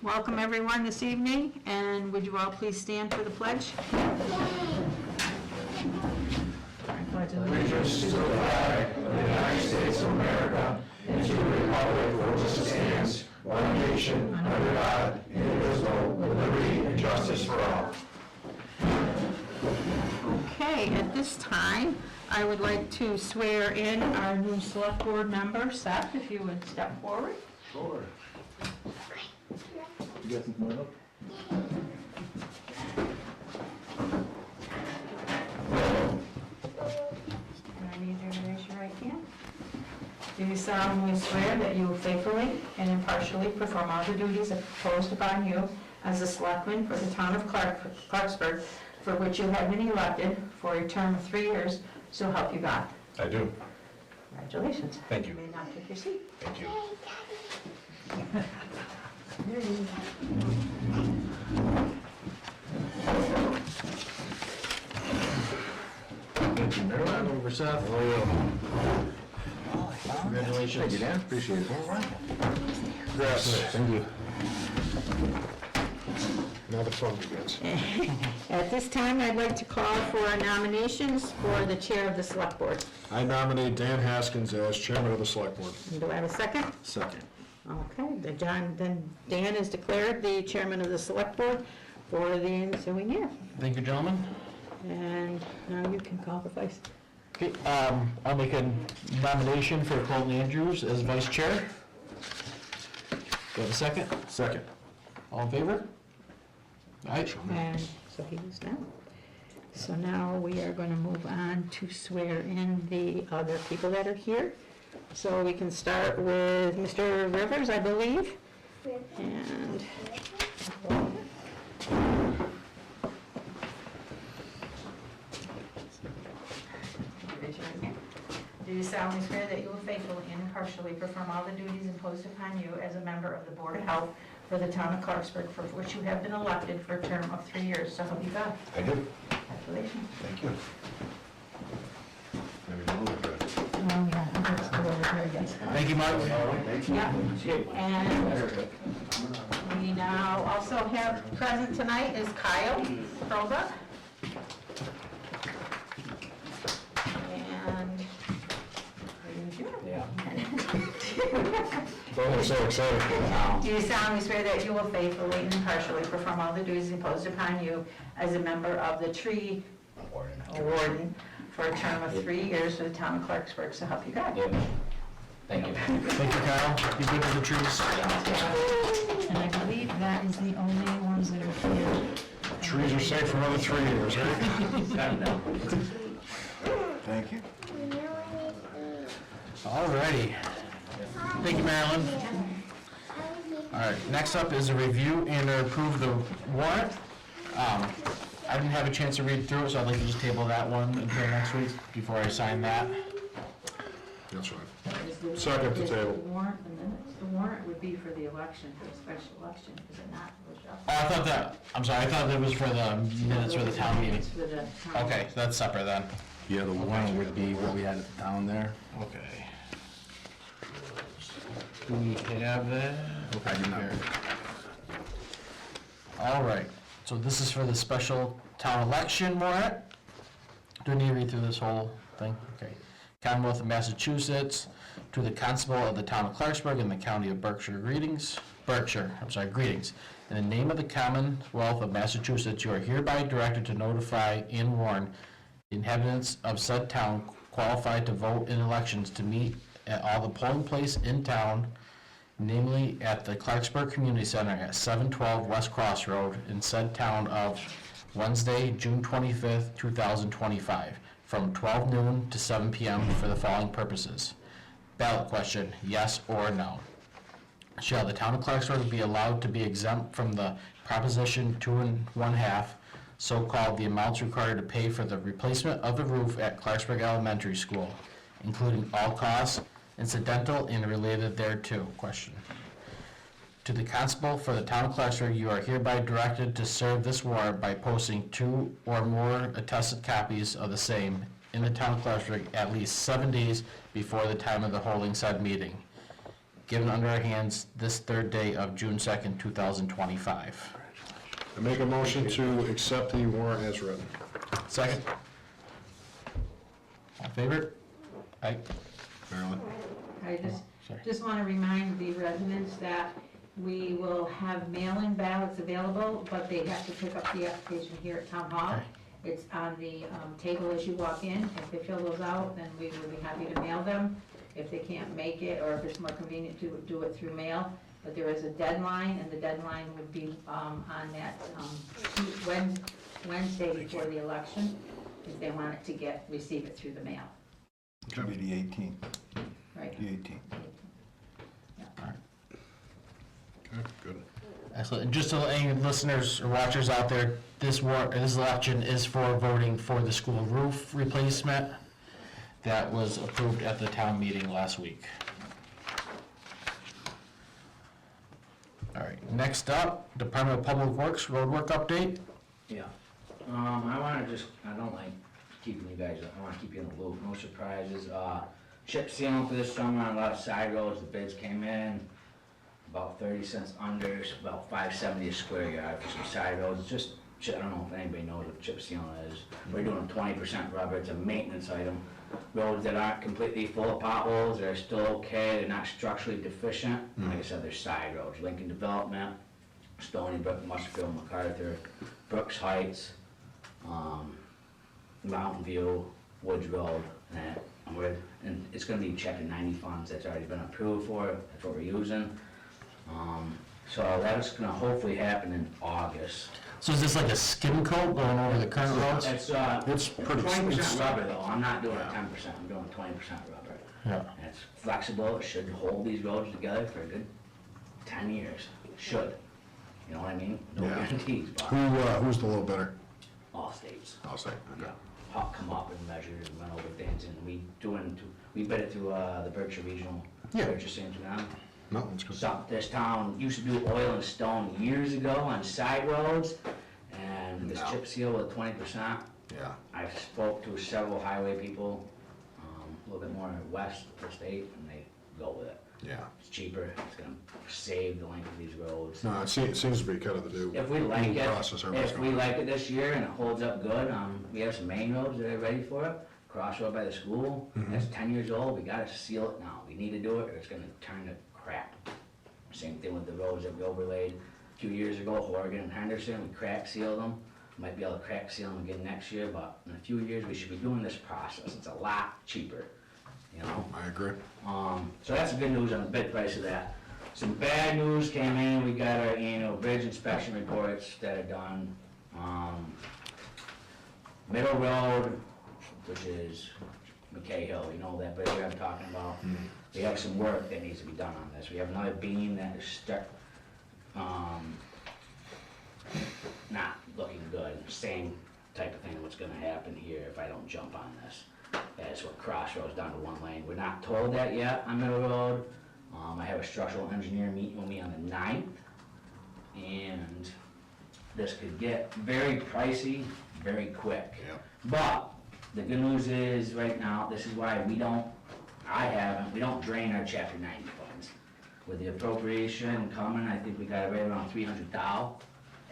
Welcome everyone this evening, and would you all please stand for the pledge? Allegiance to the flag of the United States of America and to the republic for which it stands, one nation, under God, indivisible, with liberty and justice for all. Okay, at this time, I would like to swear in our new select board member, Seth, if you would step forward. Sure. You got some more up? I need you to raise your right hand. Do you solemnly swear that you will faithfully and impartially perform all the duties imposed upon you as a selectman for the town of Clarksburg, for which you have been elected for a term of 3 years, so help you God? I do. Congratulations. Thank you. You may now take your seat. Thank you. Thank you, Marilyn. Over, Seth. Congratulations. Thank you, Dan. Appreciate it. Congrats. Thank you. Now the fun begins. At this time, I'd like to call for nominations for the chair of the select board. I nominate Dan Haskins as chairman of the select board. Do I have a second? Second. Okay, then Dan is declared the chairman of the select board for the ensuing year. Thank you, gentlemen. And now you can call the vice. Okay, I'll make a nomination for Colton Andrews as vice chair. Do you have a second? Second. All in favor? All right. And so he is now. So now we are going to move on to swear in the other people that are here. So we can start with Mr. Rivers, I believe. And raise your right hand. Do you solemnly swear that you will faithfully and impartially perform all the duties imposed upon you as a member of the Board of Health for the town of Clarksburg, for which you have been elected for a term of 3 years, so help you God? I do. Congratulations. Thank you. Maybe a little bit. Oh, yeah, that's the way very good. Thank you, Mark. Yeah, and we now also have present tonight is Kyle Proba. And Oh, I'm so excited. do you solemnly swear that you will faithfully and impartially perform all the duties imposed upon you as a member of the tree warden for a term of 3 years for the town of Clarksburg, so help you God? Thank you. Thank you, Kyle. Be good for the trees. And I believe that is the only ones that are here. Trees are safe for another 3 years, right? Thank you. All righty. Thank you, Marilyn. All right, next up is a review and approve the warrant. I didn't have a chance to read through it, so I'd like to just table that one until next week before I sign that. That's right. Second to table. The warrant would be for the election, for the special election, is it not, Rochelle? Oh, I thought that was for the minutes for the town meeting. It's for the town. Okay, that's separate then. Yeah, the warrant would be what we had at the town there. Okay. Do we have that? I do not. All right, so this is for the special town election warrant. Do I need to read through this whole thing? Okay. Commonwealth of Massachusetts, to the constable of the town of Clarksburg in the county of greetings. In the name of the Commonwealth of Massachusetts, you are hereby directed to notify and warn the inhabitants of said town qualified to vote in elections to meet at all the polling places in town, namely at the Clarksburg Community Center at 712 West Cross Road in said town of Wednesday, June 25th, 2025, from 12 noon to 7 p.m. for the following purposes. Ballot question, yes or no. Shall the town of Clarksburg be allowed to be exempt from the Proposition 2 1/2, so-called the amounts required to pay for the replacement of the roof at Clarksburg Elementary School, including all costs incidental and related thereto? Question. To the constable for the town of Clarksburg, you are hereby directed to serve this warrant by posting 2 or more attested copies of the same in the town of Clarksburg at least 7 days before the time of the holding said meeting. given under our hands this third day of June 2nd, 2025. I make a motion to accept the warrant as written. Second. All in favor? Aye. Marilyn? I Sorry. just want to remind the residents that we will have mail-in ballots available, but they have to pick up the application here at Town Hall. Okay. It's on the table as you walk in. If they fill those out, then we will be happy to mail them. If they can't make it, or if it's more convenient to do it through mail. But there is a deadline, and the deadline would be on that Wednesday before the election, if they want it to receive it through the mail, Should be the 18th, right? the 18th. Okay, good. Excellent. And just so any listeners or watchers out there, this election is for voting for the school roof replacement that was approved at the town meeting last week. All right, next up, Department of Public Works roadwork update. Yeah, I don't like keeping you guys, I wanna keep you in the loop, no surprises. Chip sealing for this summer on a lot of side roads, the bids came in about 30 cents under, so about $5.70 a square yard for some side roads. Just, I don't know if anybody knows what chip sealing is. We're doing 20% rubber, it's a maintenance item. Roads that aren't completely full of potholes, they're still okay, they're not structurally deficient. Like I said, they're side roads, Lincoln Development, Stony Brook, Muskerville, MacArthur, Brooks Heights, Mountain View, Woods Road, and it's gonna be chapter 90 funds that's already been approved for it, that's what we're using. So that's gonna hopefully happen in August. So is this like a skim coat going over the current roads? It's pretty- 20% rubber though, I'm not doing 10%, I'm doing 20% rubber. Yeah. And it's flexible, it should hold these roads together for a good 10 years, should. You know what I mean? No Yeah. guarantees, but Who's the little bidder? all states. I'll say, okay. Hawk come up and measured and went over things, and we bid it through the Berkshire Regional Yeah. Purchasing to them. No, it's good. So this town used to do oil and stone years ago on side roads, and this No. chip seal with 20%. Yeah. I spoke to several highway people, a little bit more west of the state, and they go with it. Yeah. It's cheaper, it's gonna save the length of these roads. No, it seems to be kind of the new. If we like new it, process everybody's if we going. like it this year and it holds up good, we have some main roads that are ready for it. Crossroad by the school, that's 10 years old, we gotta seal it now. We need to do it or it's gonna turn to crap. Same thing with the roads that we overlaid a few years ago, Horgan and Henderson, we crack sealed them. Might be able to crack seal them again next year, but in a few years, we should be doing this process. It's a lot cheaper, you know? I agree. So that's the good news on the bid price of that. Some bad news came in, we got our annual bridge inspection reports that are done. Middle Road, which is McKay Hill, you know that bridge I'm talking about? We have some work that needs to be done on this. We have another beam that is stuck, not looking good. Same type of thing what's gonna happen here if I don't jump on this. That's what Crossroads down to one lane. We're not told that yet on Middle Road. I have a structural engineer meeting with me on the 9th, and this could get very pricey, very quick. Yep. But the good news is, right now, this is why we don't drain our chapter 90 funds. With the appropriation coming, I think we got right around 300,000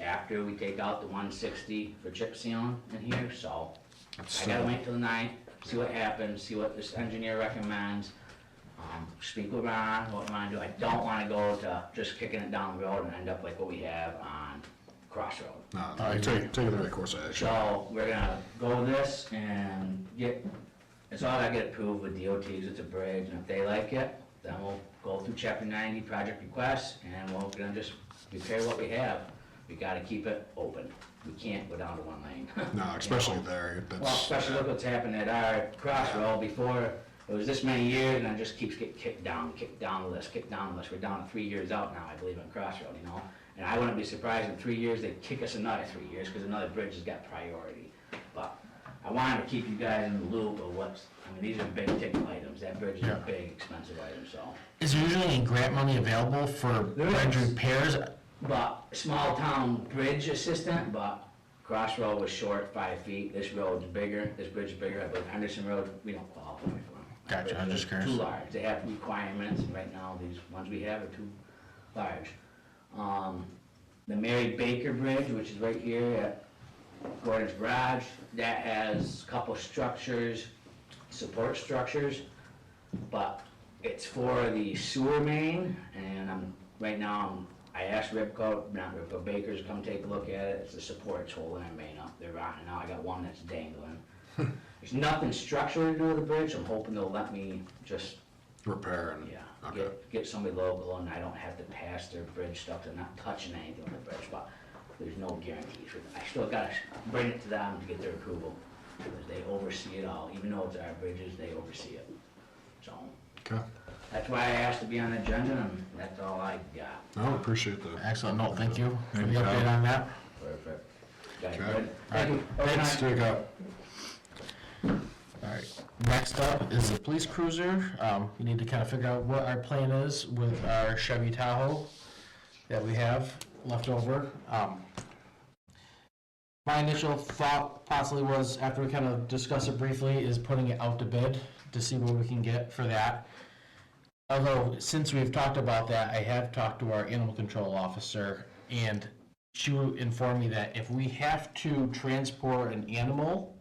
after we take out the 160 for chip sealing in here, so I gotta wait till the 9th, see what happens, see what this engineer recommends. Speak with Ron, what we wanna do. I don't wanna go to just kicking it down the road and end up like what we have on Crossroad. No, take the right course of action. So we're gonna go with this and it's all gotta get approved with DOTs, it's a bridge, and if they like it, then we'll go through chapter 90 project requests, and we're gonna just repair what we have. We gotta keep it open. We can't go down to one lane. No, especially there. Well, That's, especially look what's happened at our Crossroad before, it was this many years, and it just keeps getting kicked down the list. We're down to 3 years out now, I believe, on Crossroad, you know? And I wouldn't be surprised in 3 years, they'd kick us another 3 years, because another bridge has got priority. But I wanted to keep you guys in the loop of these are big ticket items. That bridge is Yeah. a big, expensive item, so. Is there usually any grant money available for There bridge is. repairs? But, small town bridge assistant, but Crossroad was short 5 feet. This road's bigger, this bridge is bigger. I believe Henderson Road, we don't qualify for them. Gotcha, I'm just curious. Too large, they have requirements, and right now, these ones we have are too large. The Mary Baker Bridge, which is right here at Gordon's Garage, that has a couple structures, support structures, but it's for the sewer main, and right now, I asked not Baker to come take a look at it. It's the supports holding that main up. They're rotting now. I got one that's dangling. There's nothing structurally to do with the bridge. I'm hoping they'll let me just, Repair and, yeah, okay. get somebody local, and I don't have to pass their bridge stuff. They're not touching anything on the bridge, but there's no guarantees for that. I still gotta bring it to them to get their approval, because they oversee it all. Even though it's our bridges, they oversee it. So, Okay. that's why I asked to be on the agenda, and that's all I got. No, appreciate that. Excellent, no, thank you for the Thank you. update on that. Perfect. Guys, Okay. good? Thank you. Thanks, take up. All right, next up is the police cruiser. We need to kind of figure out what our plan is with our Chevy Tahoe that we have left over. My initial thought possibly was, after we kind of discuss it briefly, is putting it out to bid to see what we can get for that. Although, since we've talked about that, I have talked to our animal control officer, and she informed me that if we have to transport an animal,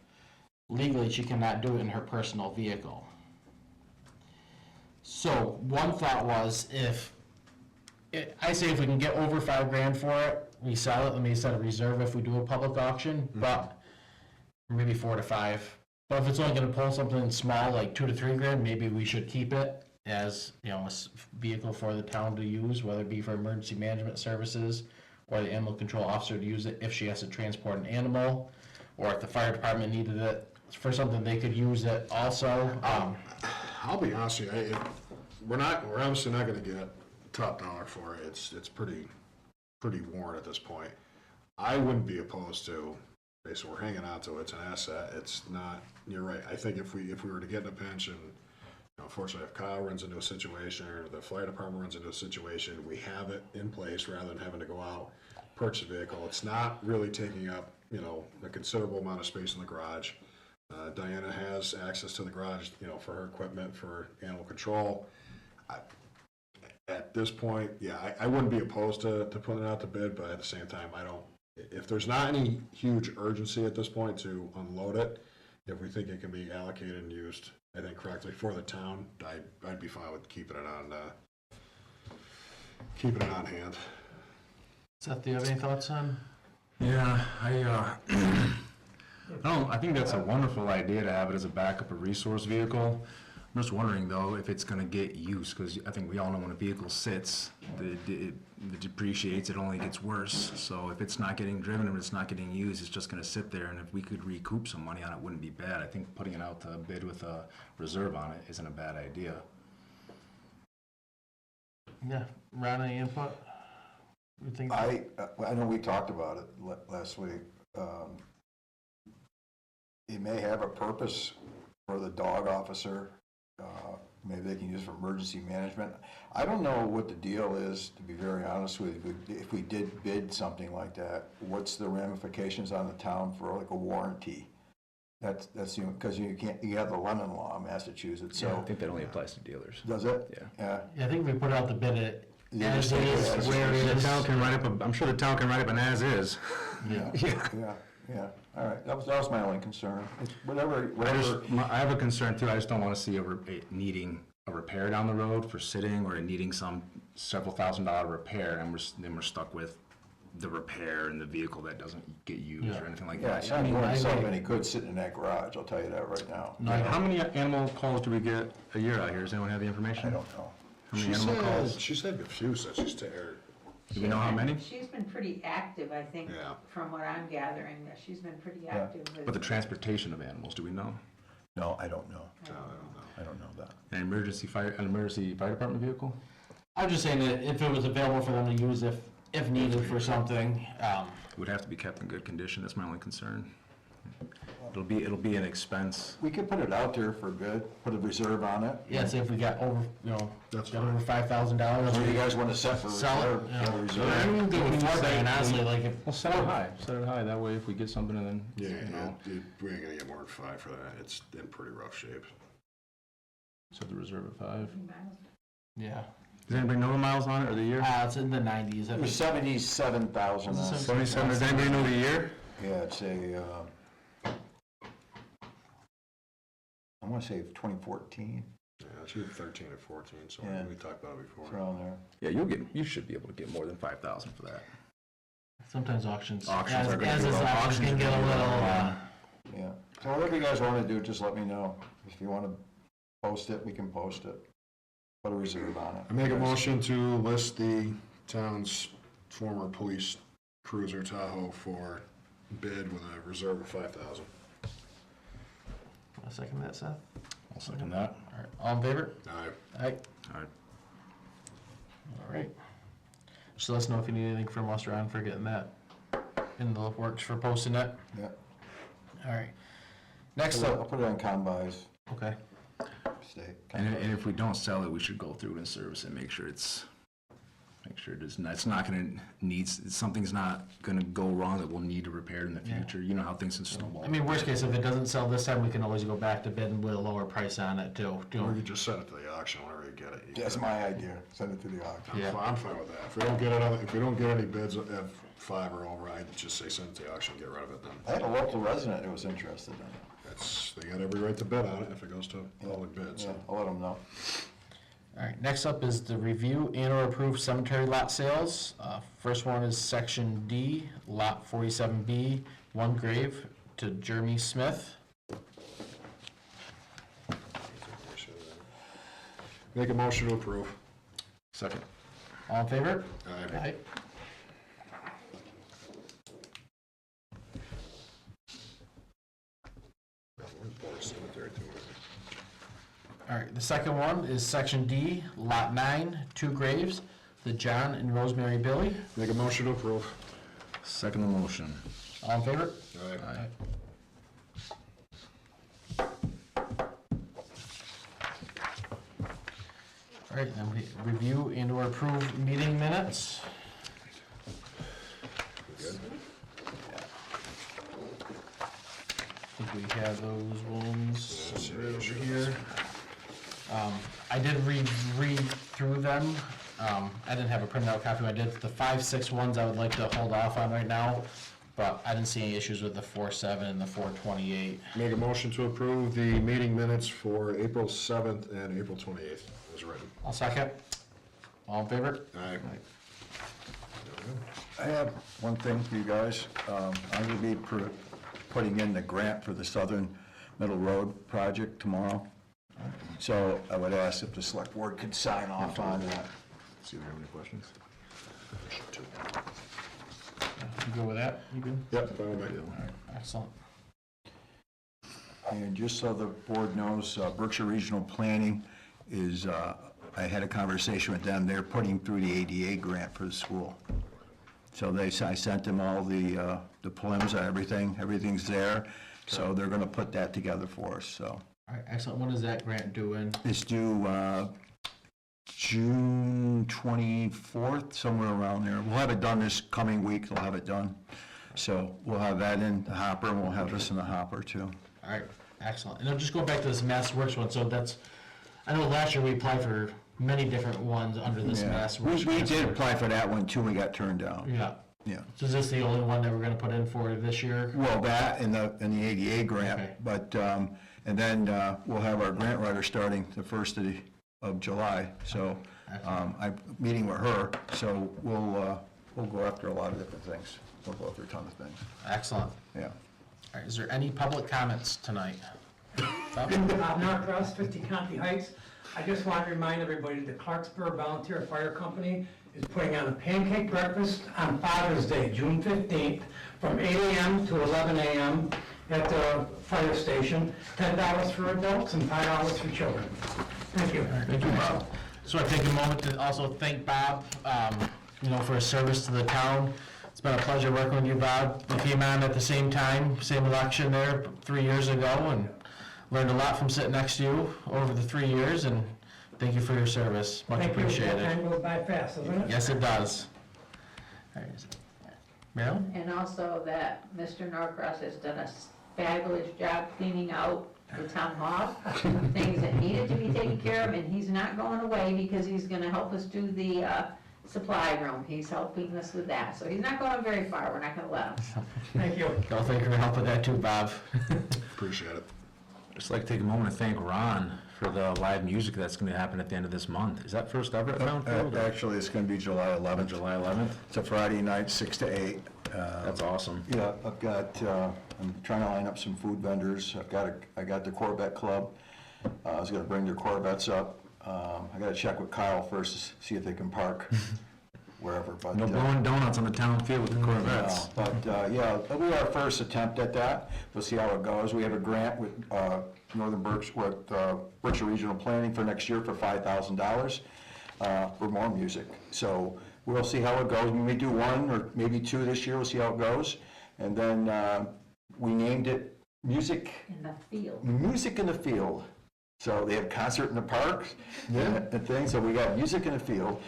legally, she cannot do it in her personal vehicle. So, one thought was, I say if we can get over $5,000 for it, we sell it, let me set a reserve if we do a public auction, but maybe 4 to 5. But if it's only gonna pull something small, like 2 to 3 grand, maybe we should keep it as, a vehicle for the town to use, whether it be for emergency management services, or the animal control officer to use it if she has to transport an animal, or if the fire department needed it for something, they could use it also. I'll be honest with you, we're obviously not gonna get top dollar for it. It's pretty worn at this point. I wouldn't be opposed to, so we're hanging on to it, it's an asset, it's not, you're right. I think if we were to get in a pinch and, unfortunately, if Kyle runs into a situation, or the fire department runs into a situation, we have it in place rather than having to go out, purchase a vehicle. It's not really taking up, a considerable amount of space in the garage. Diana has access to the garage, for her equipment, for animal control. At this point, yeah, I wouldn't be opposed to putting it out to bid, but at the same time, if there's not any huge urgency at this point to unload it, if we think it can be allocated and used, I think, correctly for the town, I'd be fine with keeping it on hand. Seth, do you have any thoughts on? Yeah, I think that's a wonderful idea to have it as a backup, a resource vehicle. I'm just wondering though if it's gonna get used, because I think we all know when a vehicle sits, it depreciates, it only gets worse. So if it's not getting driven and it's not getting used, it's just gonna sit there, and if we could recoup some money on it, wouldn't be bad. I think putting it out to bid with a reserve on it isn't a bad idea. Yeah, Ron, any input? You think? I know we talked about it last week. It may have a purpose for the dog officer. Maybe they can use it for emergency management. I don't know what the deal is, to be very honest with you. If we did bid something like that, what's the ramifications on the town for like a warranty? That's because you have the Lemon Law in Massachusetts. So I think that only applies to dealers. does it? Yeah. Yeah, I think if we put out the bid as just is, as where is. it The is. town can write up I'm sure the town can write up an as is. Yeah. Yeah. All right. That was my only concern. It's whatever. I have a concern too. I just don't want to see it needing a repair down the road for sitting, or it needing some several $1,000s repair, and then we're stuck with the repair and the vehicle that doesn't get used or anything like Yeah, that. it's So, not doing I so agree. many good sitting in that garage. I'll tell you that right now. how many animal calls do we get a year out here? Does anyone have the information? I don't know. How many animal calls? She's had a few since she's tired. Do we know how many? She's been pretty active, I think, Yeah. from what I'm gathering, that she's been pretty active with. But the transportation of animals, do we know? No, I don't know. I don't know. I don't know that. An emergency fire department vehicle? I'm just saying that if it was available for them to use if needed for something, It would have to be kept in good condition. That's my only concern. It'll be an expense. We could put it out there for bid, put a reserve on it. yeah, say if we got over, That's got fine. over $5,000. What do you guys want to set for Sell it, reserve? yeah. For reserve? I mean, do it for that, and honestly, like if. Well, set it high. Set it high. That way, if we get something, and then Yeah, we ain't gonna get more than 5 for that. It's in pretty rough shape. So the reserve at 5. Yeah. Does anybody know the miles on it or the year? It's in the 90s. I It was think. 77,000. 77, does anybody know the year? Yeah, it's a, I wanna say 2014, Yeah, it's either 13 or 14, so Yeah. we talked about it it's before. around there. Yeah, you should be able to get more than 5,000 for that. Sometimes auctions. Auctions as, are gonna as be is low. auctions Auctions can are get a gonna be little. low. Yeah, so whatever you guys wanna do, just let me know. If you wanna post it, we can post it. Put a reserve on it. I make a motion to list the town's former police cruiser Tahoe for bid with a reserve of 5,000. A second that, Seth. I'll second that. All right. All in favor? Aye. Aye. All right. All right. Just let us know if you need anything from us, Ron, for getting that in the works for posting it. Yeah. All right. Next I'll up. put it on Conbuys, Okay. state. And if we don't sell it, we should go through and service it, make sure it is not, it's not gonna something's not gonna go wrong that we'll need to repair in the Yeah. future. You know how things can snowball. I mean, worst case, if it doesn't sell this time, we can always go back to bid and with a lower price on it too. Or you just send it to the auction whenever you get it. That's my idea, send it to the auction. Yeah. I'm fine with that. If we don't get any bids at 5 or over, I'd just say send it to the auction, get rid of it then. I had a local resident who was interested in it. They got every right to bid on it if it goes to public bids. Yeah, I'll let them know. All right, next up is the review and/or approve cemetery lot sales. First one is Section D, Lot 47B, one grave to Jeremy Smith. Make a motion to approve. Second. All in favor? Aye. All right, the second one is Section D, Lot 9, two graves, the John and Rosemary Billy. Make a motion to approve. Second the motion. All in favor? Aye. All right, then we review and/or approve meeting minutes. Good. I think we have those ones Yes, right over sure. here. I did read through them. I didn't have a printout copy. I did the 5, 6 ones I would like to hold off on right now, but I didn't see any issues with the 4-7 and the 4-28. Make a motion to approve the meeting minutes for April 7th and April 28th as written. I'll second. All in favor? Aye. I have one thing for you guys. I'm gonna be putting in the grant for the Southern Middle Road project tomorrow. So I would ask if the select board could sign off on that. See if we have any questions. You good with that? You good? Yep, fine with me. Excellent. And just so the board knows, Berkshire Regional Planning is, I had a conversation with them, they're putting through the ADA grant for the school. So I sent them all the prelims and everything's there, so they're gonna put that together for us, so. All right, excellent. When is that grant due in? It's due, June 24th, somewhere around there. We'll have it done this coming week, they'll have it done. So we'll have that in the hopper, and we'll have this in the hopper too. All right, excellent. And I'm just going back to this Mass Works one, so that's, I know last year we applied for many different ones under this Yeah. Mass We Works. did apply for that one too, we got turned down. Yeah. Yeah. So is this the only one that we're gonna put in for this year? Well, that and the ADA Okay. grant, but, and then we'll have our grant writer starting the 1st of July. So I'm meeting with her, so we'll go after a lot of different things. We'll go after a ton of things, Excellent. yeah. All right, is there any public comments tonight? Bob? Norcross, 50 County Heights. I just want to remind everybody, the Clarksburg Volunteer Fire Company is putting on a pancake breakfast on Father's Day, June 15th, from 8 a.m. to 11 a.m. at the fire station. $10 for adults and $5 for children. Thank you. Thank you, Bob. So I take a moment to also thank Bob, for his service to the town. It's been a pleasure working with you, Bob. We came on at the same time, same election there 3 years ago, and learned a lot from sitting next to you over the 3 years, and thank you for your service. Much Thank you. appreciated. Time goes by fast, doesn't it? Yes, it does. All right. Marilyn? And also that Mr. Norcross has done a fabulous job cleaning out the town hall, things that needed to be taken care of, and he's not going away because he's gonna help us do the supply room. He's helping us with that, so he's not going very far, we're not gonna let him. Thank you. Well, thank you for helping with that too, Bob. Appreciate it. Just like to take a moment to thank Ron for the live music that's gonna happen at the end of this month. Is that first ever at Fountainfield? Actually, it's gonna be July 11th. July 11th? It's a Friday night, 6 to 8. That's awesome. Yeah, I've got, I'm trying to line up some food vendors. I got the Corvette Club. I was gonna bring their Corvettes up. I gotta check with Kyle first to see if they can park wherever, but. No blowing donuts on the town field with the Corvettes. But, yeah, it'll be our first attempt at that. We'll see how it goes. We have a grant with Northern Berkshire Regional Planning for next year for $5,000 for more music. So we'll see how it goes. We may do one or maybe two this year. We'll see how it goes. And then we named it Music In the field. in the Field. So they have concert in the park and things, so we got music in the field.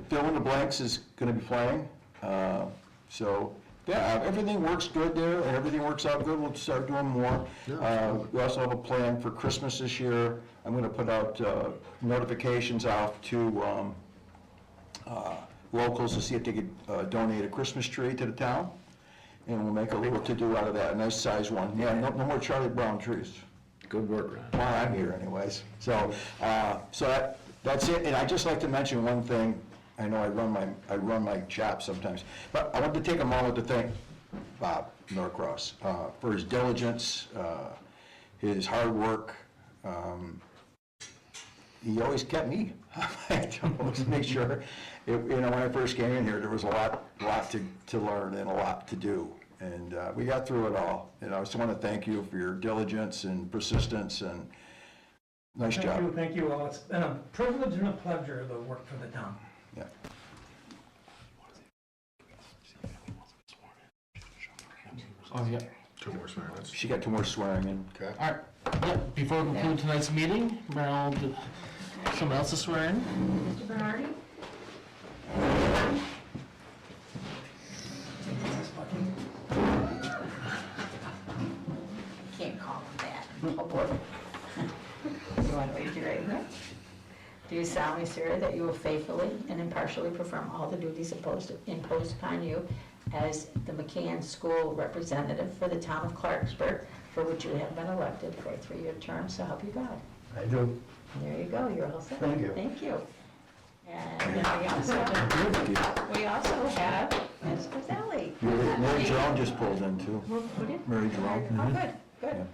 Fill in the Blanks is gonna be playing. So, yeah, everything works good there, and everything works out good. We'll start doing more. We also have a plan for Christmas this year. I'm gonna put out notifications out to locals to see if they could donate a Christmas tree to the town. And we'll make a little to-do out of that, a nice size one. Yeah, no more Charlie Brown trees. Good work, Ron. While I'm here anyways. So that's it. And I'd just like to mention one thing. I know I run my shop sometimes, but I want to take a moment to thank Bob Norcross for his diligence, his hard work. He always kept me. I always make sure, when I first came in here, there was a lot to learn and a lot to do. And we got through it all. And I just want to thank you for your diligence and persistence, and nice job. Thank you all. It's been a privilege and a pleasure to work for the town. Yeah. Oh, yeah. 2 more seconds. She got 2 more swearing in. Okay. All right, yep, before we conclude tonight's meeting, Meryl, someone else to swear in? Mr. Bernardi? Can't call him that. Oh, boy. You want to raise your right hand? Do you solemnly swear that you will faithfully and impartially perform all the duties imposed upon you as the McCann School representative for the town of Clarksburg, for which you have been elected for a 3-year term, so help you God? I do. There you go, you're all set. Thank you. Thank you. And then we also have Ms. Gazzelli. Mary Jerome just pulled in too. Who did? Mary Jerome. Oh, good, good. Yeah.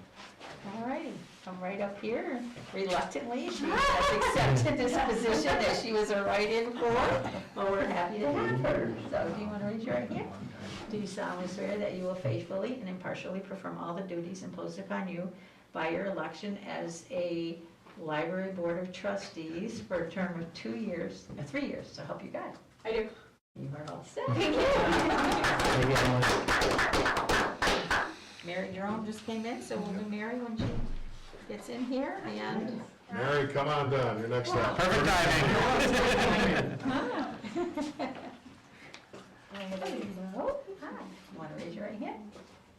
All righty, come right up here. Reluctantly, she has accepted this position that she was a write-in for. Well, we're happy to have her. So do you want to raise your right hand? Do you solemnly swear that you will faithfully and impartially perform all the duties imposed upon you by your election as a Library Board of Trustees for a term of 3 years, so help you God? I do. You are all set. Thank you. Mary Jerome just came in, so we'll do Mary when she gets in here, and... Mary, come on down. You're next up. Perfect timing. Hello. Hi. You want to raise your right hand?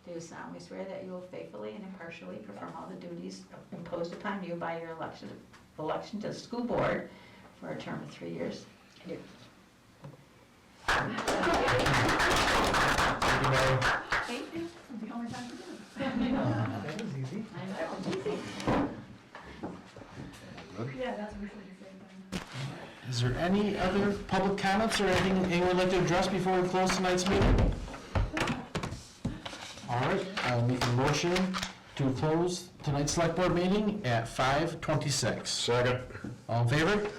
Do you solemnly swear that you will faithfully and impartially perform all the duties imposed upon you by your election to the school board for a term of 3 years? I do. Thank you. The only time to do it. That was easy. I know, it's easy. Yeah, that's usually the same thing. Is there any other public comments or anything anyone would like to address before we close tonight's meeting? All right, I'll make a motion to close tonight's select board meeting at 5:26. Second. All in favor?